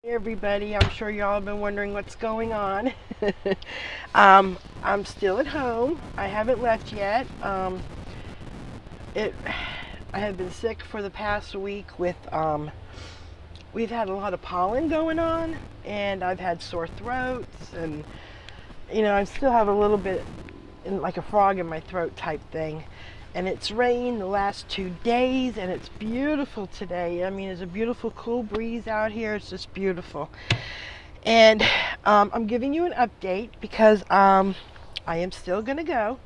Hey everybody, I'm sure y'all have been wondering what's going on. I'm still at home. I haven't left yet. I have been sick for the past week with we've had a lot of pollen going on, and I've had sore throats, and I still have a little bit like a frog in my throat type thing. And it's rained the last 2 days, and it's beautiful today. I mean, it's a beautiful cool breeze out here. It's just beautiful. And I'm giving you an update because I am still going to go.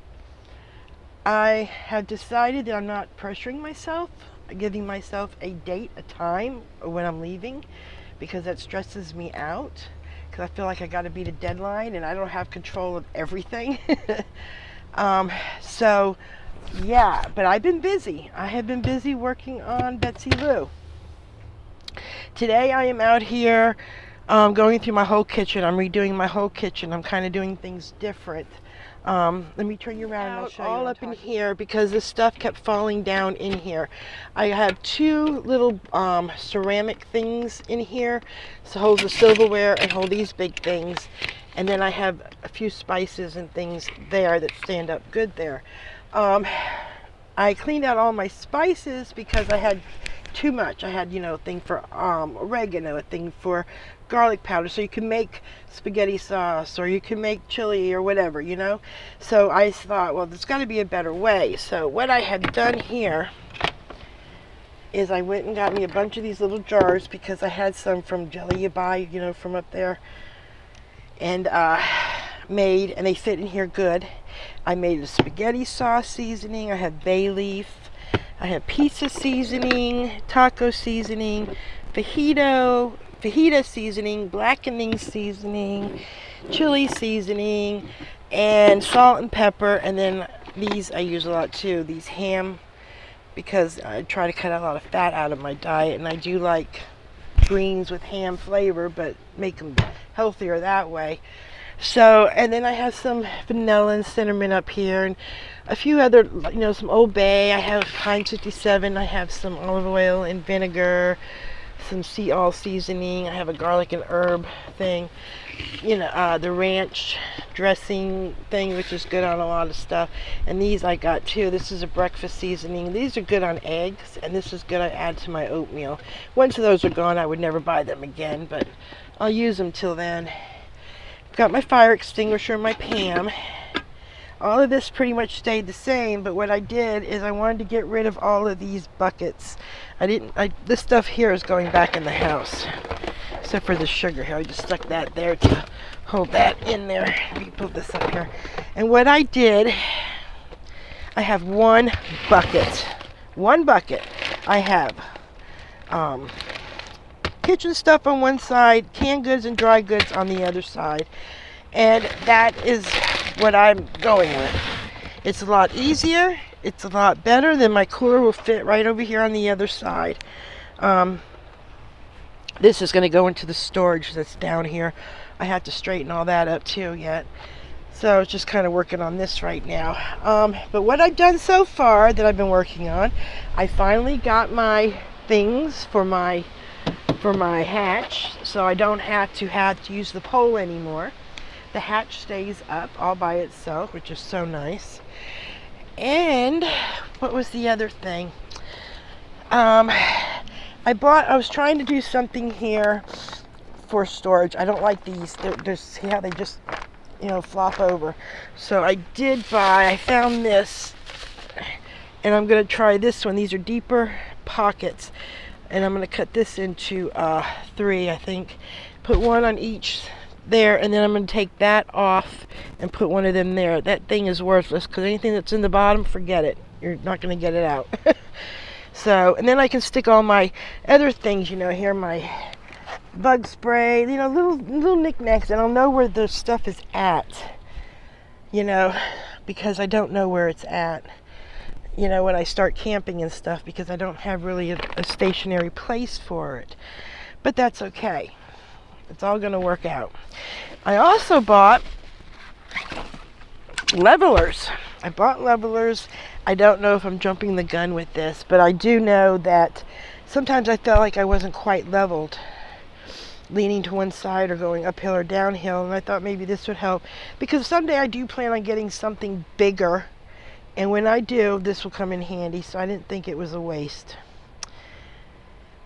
I have decided that I'm not pressuring myself, giving myself a date, a time when I'm leaving, because that stresses me out, because I feel like I got to beat a deadline and I don't have control of everything. So yeah, but I've been busy. I have been busy working on Betsy Lou. Today I am out here going through my whole kitchen. I'm redoing my whole kitchen. I'm kind of doing things different. Let me turn you around and I'll show you all up in here because this stuff kept falling down in here. I have 2 little ceramic things in here to hold the silverware and hold these big things. And then I have a few spices and things there that stand up good there. I cleaned out all my spices because I had too much. I had, a thing for oregano, a thing for garlic powder, so you can make spaghetti sauce or you can make chili or whatever, So I thought, well, there's got to be a better way. So what I had done here is I went and got me a bunch of these little jars because I had some from Jelly You Buy, from up there, and and they fit in here good. I made a spaghetti sauce seasoning. I have bay leaf. I have pizza seasoning, taco seasoning, fajita seasoning, blackening seasoning, chili seasoning, and salt and pepper. And then these I use a lot too, these ham, because I try to cut a lot of fat out of my diet, and I do like greens with ham flavor, but make them healthier that way. So, and then I have some vanilla and cinnamon up here, and a few other, some Old Bay. I have Heinz 57. I have some olive oil and vinegar, some all seasoning. I have a garlic and herb thing, the ranch dressing thing, which is good on a lot of stuff. And these I got too. This is a breakfast seasoning. These are good on eggs, and this is good I add to my oatmeal. Once those are gone, I would never buy them again, but I'll use them till then. Got my fire extinguisher and my Pam. All of this pretty much stayed the same, but what I did is I wanted to get rid of all of these buckets. This stuff here is going back in the house, except for the sugar here. I just stuck that there to hold that in there. Let me put this up here. And what I did, I have one bucket. I have kitchen stuff on one side, canned goods and dry goods on the other side, and that is what I'm going with. It's a lot easier, it's a lot better. Then my cooler will fit right over here on the other side. This is going to go into the storage that's down here. I have to straighten all that up too yet, so it's just kind of working on this right now. But what I've done so far that I've been working on, I finally got my things for my hatch, so I don't have to use the pole anymore. The hatch stays up all by itself, which is so nice. And what was the other thing? I was trying to do something here for storage. I don't like these. See how they just, flop over. So I found this, and I'm going to try this one. These are deeper pockets. And I'm going to cut this into 3, I think. Put one on each there, and then I'm going to take that off and put one of them there. That thing is worthless, because anything that's in the bottom, forget it. You're not going to get it out. So, and then I can stick all my other things, here, my bug spray, little knickknacks, and I'll know where the stuff is at, because I don't know where it's at. When I start camping and stuff, because I don't have really a stationary place for it. But that's okay. It's all going to work out. I also bought levelers. I don't know if I'm jumping the gun with this, but I do know that sometimes I felt like I wasn't quite leveled. leaning to one side or going uphill or downhill, and I thought maybe this would help, because someday I do plan on getting something bigger, and when I do, this will come in handy, so I didn't think it was a waste.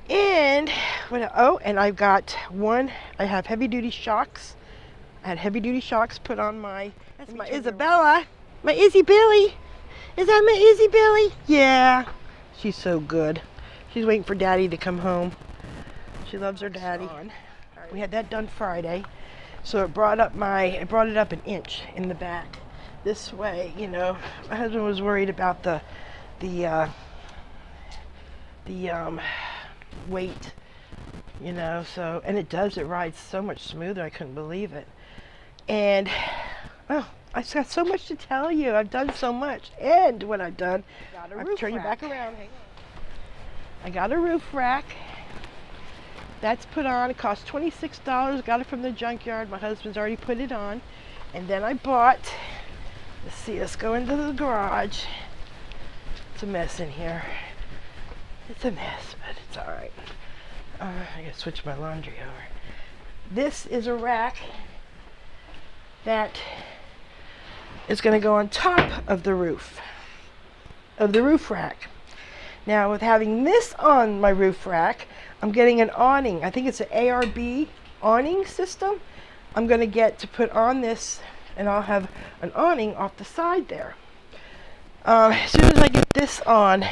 And and I've got I have heavy duty shocks. I had heavy duty shocks put on that's my Isabella, my Izzy Billy. Is that my Izzy Billy? Yeah, she's so good. She's waiting for Daddy to come home. She loves her daddy. We had that done Friday, so it brought it up an inch in the back. This way, you know, my husband was worried about the weight, you know, so, and it rides so much smoother, I couldn't believe it. And I've got so much to tell you. I've done so much, and when I've done, I'll turn you back around. Hang on. I got a roof rack. That's put on. It cost $26. Got it from the junkyard. My husband's already put it on. And then I bought, let's go into the garage. It's a mess in here. It's a mess, but it's all right. I gotta switch my laundry over. This is a rack that is gonna go on top of the roof rack. Now, with having this on my roof rack, I'm getting an awning. I think it's an ARB awning system. I'm going to get to put on this, and I'll have an awning off the side there. As soon as I get this on,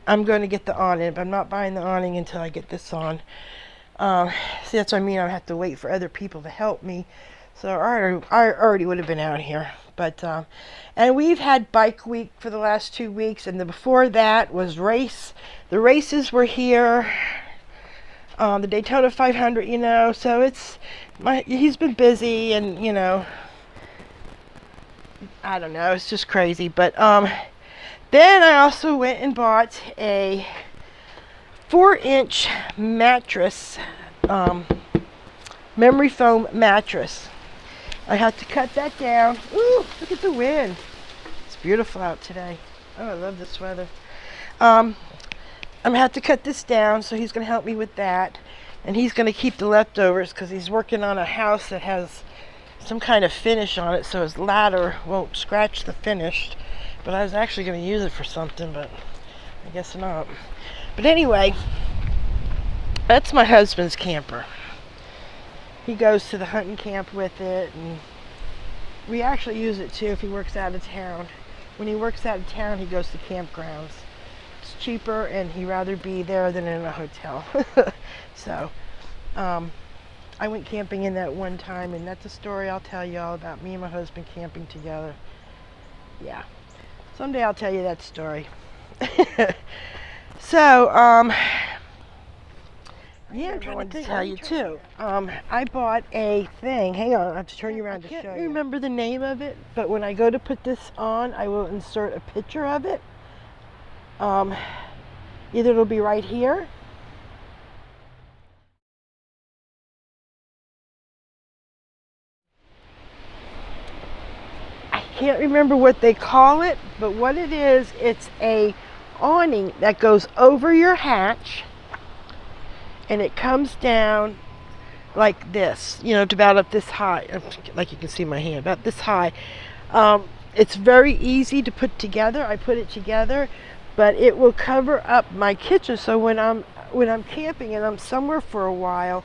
I'm going to get the awning, but I'm not buying the awning until I get this on. See, that's what I mean. I have to wait for other people to help me. So I already would have been out here. But and we've had bike week for the last 2 weeks, and before that was race. The races were here, the Daytona 500, you know. So he's been busy, and you know, I don't know, it's just crazy. But then I also went and bought a 4-inch mattress, memory foam mattress. I had to cut that down. Ooh, look at the wind. It's beautiful out today. Oh, I love this weather. I'm going to have to cut this down, so he's going to help me with that. And he's going to keep the leftovers because he's working on a house that has some kind of finish on it, so his ladder won't scratch the finish. But I was actually going to use it for something, but I guess not. But anyway, that's my husband's camper. He goes to the hunting camp with it, and we actually use it too if he works out of town. When he works out of town, he goes to campgrounds. It's cheaper, and he'd rather be there than in a hotel. So, I went camping in that one time, and that's a story I'll tell you all about, me and my husband camping together. Yeah, someday I'll tell you that story. So, yeah, I'm trying to tell you too. I bought a thing. Hang on, I have to turn you around to show you. I can't remember the name of it, but when I go to put this on, I will insert a picture of it. Either it'll be right here. I can't remember what they call it, but what it is, it's a awning that goes over your hatch. And it comes down like this, you know, to about up this high, like you can see my hand, about this high. It's very easy to put together. I put it together, but it will cover up my kitchen. So when I'm camping and I'm somewhere for a while,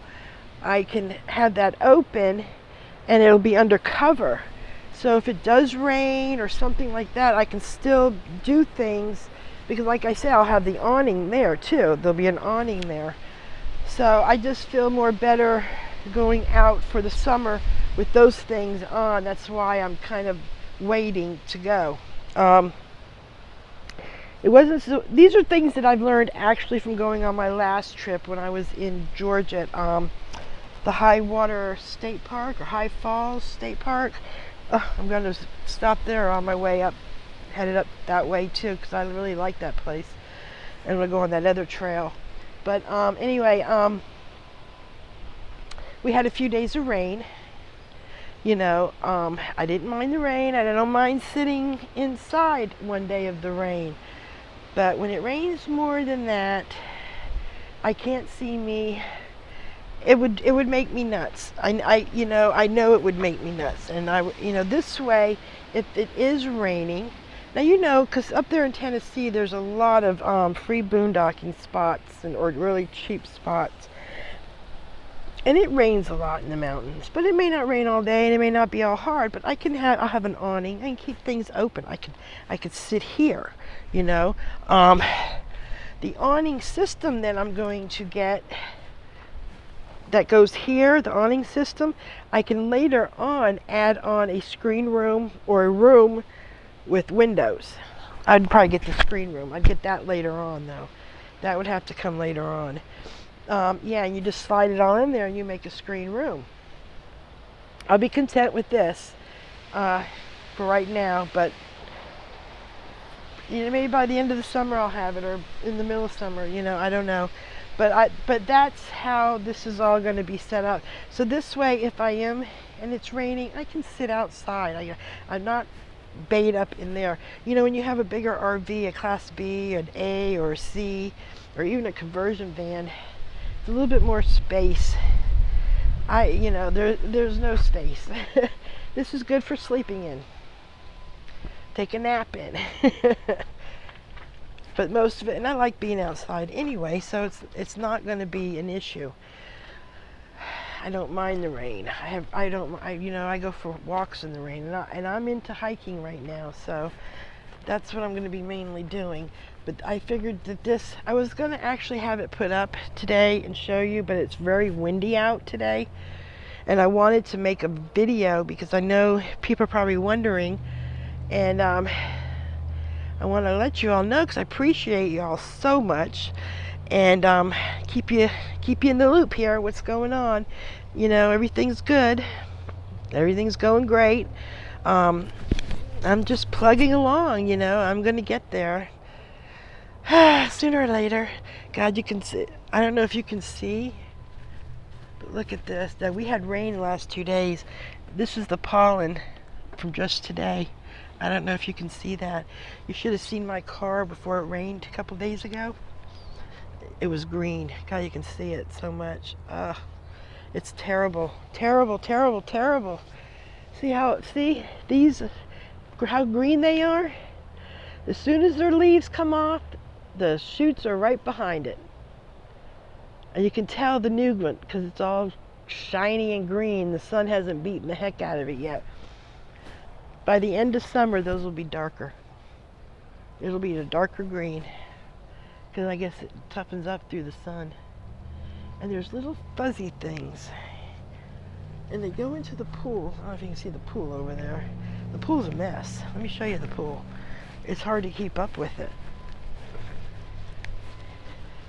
I can have that open, and it'll be under cover. So if it does rain or something like that, I can still do things, because like I said, I'll have the awning there too. There'll be an awning there. So I just feel more better going out for the summer with those things on. That's why I'm kind of waiting to go. It wasn't so, these are things that I've learned actually from going on my last trip when I was in Georgia at the High Water State Park, or High Falls State Park. I'm going to stop there on my way up, headed up that way too, because I really like that place. And I'm going to go on that other trail. But anyway, we had a few days of rain. You know, I didn't mind the rain. I don't mind sitting inside one day of the rain. But when it rains more than that, I can't see me it would make me nuts. I know it would make me nuts. And this way, if it is raining, now because up there in Tennessee, there's a lot of free boondocking spots or really cheap spots, and it rains a lot in the mountains. But it may not rain all day, and it may not be all hard. But I'll have an awning. I can keep things open. I could sit here, The awning system that I'm going to get, that goes here, the awning system, I can later on add on a screen room or a room with windows. I'd probably get the screen room. I'd get that later on, though. That would have to come later on. Yeah, and you just slide it all in there and you make a screen room. I'll be content with this for right now, but maybe by the end of the summer I'll have it, or in the middle of summer, I don't know. But that's how this is all going to be set up. So this way, if I am and it's raining, I can sit outside. I'm not bayed up in there. When you have a bigger RV, a Class B, an A or a C, or even a conversion van, it's a little bit more space. There's no space. This is good for sleeping in. Take a nap in. But most of it, and I like being outside anyway, so it's not going to be an issue. I don't mind the rain. I go for walks in the rain, and I'm into hiking right now, so that's what I'm going to be mainly doing. But I figured that I was going to actually have it put up today and show you, but it's very windy out today, and I wanted to make a video because I know people are probably wondering, and I want to let you all know because I appreciate you all so much, and keep you in the loop here. What's going on? Everything's good. Everything's going great. I'm just plugging along. I'm gonna get there sooner or later. God, you can see. I don't know if you can see, but look at this. That we had rain the last 2 days. This is the pollen from just today. I don't know if you can see that. You should have seen my car before it rained a couple days ago. It was green. God, you can see it so much. It's terrible. Terrible, terrible, terrible. See these, how green they are? As soon as their leaves come off, the shoots are right behind it. And you can tell the new one because it's all shiny and green. The sun hasn't beaten the heck out of it yet. By the end of summer, those will be darker. It'll be a darker green because I guess it toughens up through the sun. And there's little fuzzy things, and they go into the pool. I don't know if you can see the pool over there. The pool's a mess. Let me show you the pool. It's hard to keep up with it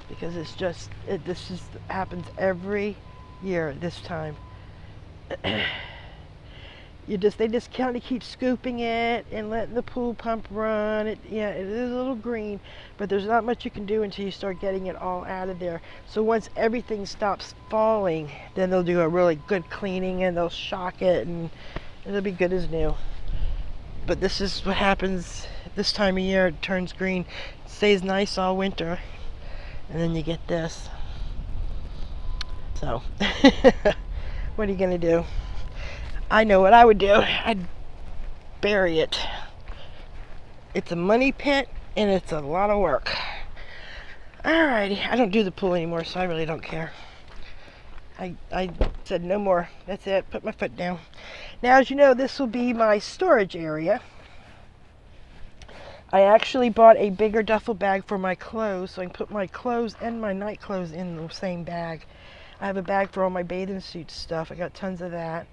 because this happens every year at this time. They just kind of keep scooping it and letting the pool pump run. It is a little green, but there's not much you can do until you start getting it all out of there. So once everything stops falling, then they'll do a really good cleaning and they'll shock it and it'll be good as new. But this is what happens this time of year. It turns green. It stays nice all winter, and then you get this. So what are you gonna do? I know what I would do. I'd bury it. It's a money pit and it's a lot of work. Alrighty, I don't do the pool anymore, so I really don't care. I said no more. That's it. Put my foot down. Now, as you know, this will be my storage area. I actually bought a bigger duffel bag for my clothes, so I can put my clothes and my night clothes in the same bag. I have a bag for all my bathing suit stuff. I got tons of that.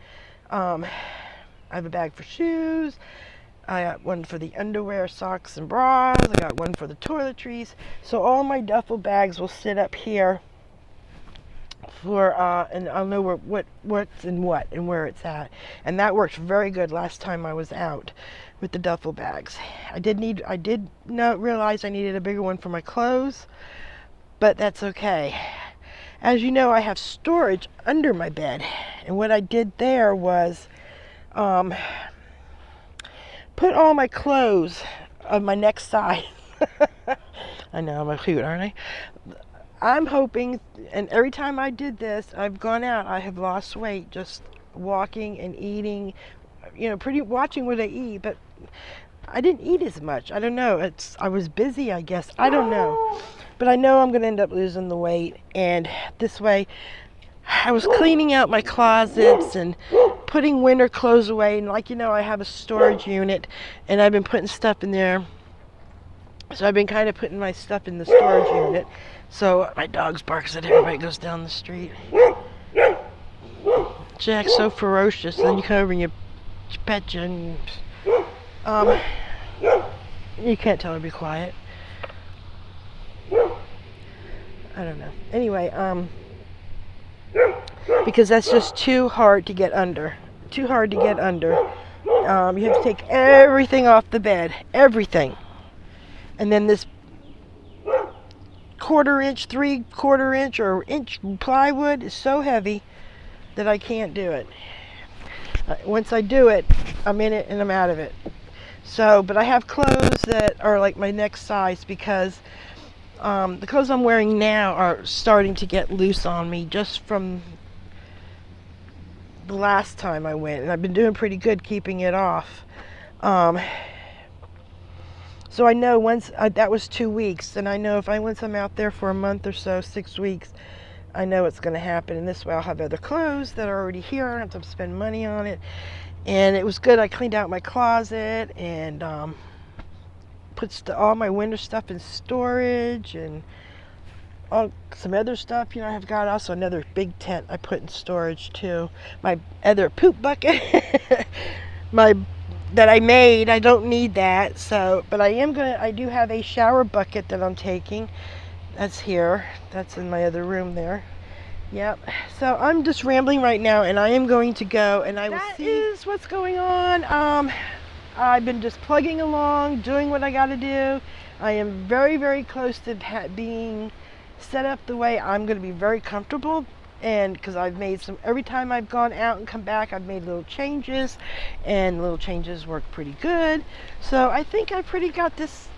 I have a bag for shoes. I got one for the underwear, socks, and bras. I got one for the toiletries. So all my duffel bags will sit up here for, and I'll know what's in what and where it's at. And that worked very good last time I was out with the duffel bags. I did not realize I needed a bigger one for my clothes, but that's okay. As you know, I have storage under my bed, and what I did there was put all my clothes on my next size. I know, I'm cute, aren't I? I'm hoping, and every time I did this, I've gone out, I have lost weight just walking and eating, watching what I eat, but I didn't eat as much. I don't know. I was busy, I guess. I don't know. But I know I'm going to end up losing the weight, and this way I was cleaning out my closets and putting winter clothes away, and I have a storage unit, and I've been putting stuff in there. So I've been kind of putting my stuff in the storage unit. So my dog's barks at everybody goes down the street. Jack's so ferocious, and then you come over and you pet you, and you can't tell her to be quiet. I don't know. Anyway, because that's just too hard to get under. Too hard to get under. You have to take everything off the bed. Everything. And then this 1/4 inch, 3/4 inch, or inch plywood is so heavy that I can't do it. Once I do it, I'm in it and I'm out of it. So, but I have clothes that are like my next size, because the clothes I'm wearing now are starting to get loose on me just from the last time I went, and I've been doing pretty good keeping it off. So I know that was 2 weeks, and I know once I'm out there for a month or so, 6 weeks, I know it's going to happen. And this way I'll have other clothes that are already here. I don't have to spend money on it. And it was good. I cleaned out my closet and put all my winter stuff in storage, and some other stuff. I've got also another big tent I put in storage too. My other poop bucket, that I made. I don't need that. So, but I do have a shower bucket that I'm taking. That's here. That's in my other room there. Yep. So I'm just rambling right now, and I am going to go, and I will see. That is what's going on. I've been just plugging along, doing what I got to do. I am very, very close to being set up the way I'm going to be very comfortable. And because I've made every time I've gone out and come back, I've made little changes, and little changes work pretty good. So I think I got this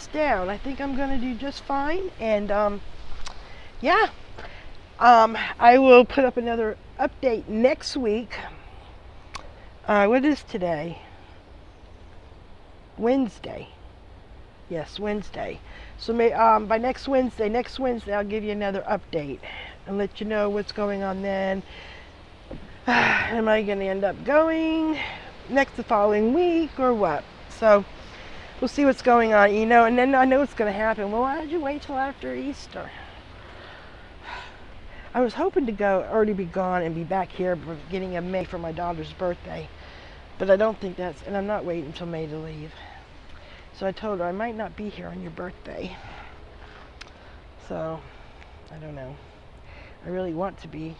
down. I think I'm going to do just fine. And yeah, I will put up another update next week. What is today? Wednesday. Yes, Wednesday. So by next Wednesday, I'll give you another update and let you know what's going on then. Am I going to end up going the following week or what? So we'll see what's going on, and then I know what's going to happen. Well, why did you wait till after Easter? I was hoping to already be gone and be back here beginning of May for my daughter's birthday. But I don't think and I'm not waiting until May to leave. So I told her I might not be here on your birthday. So, I don't know. I really want to be,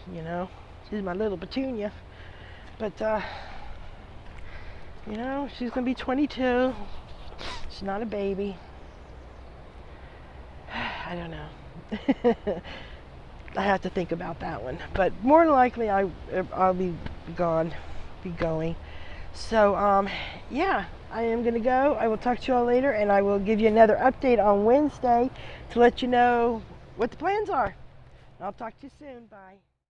She's my little petunia. But, she's going to be 22. She's not a baby. I don't know. I have to think about that one. But more than likely, I'll be going. So, yeah, I am going to go. I will talk to you all later, and I will give you another update on Wednesday to let you know what the plans are. I'll talk to you soon. Bye.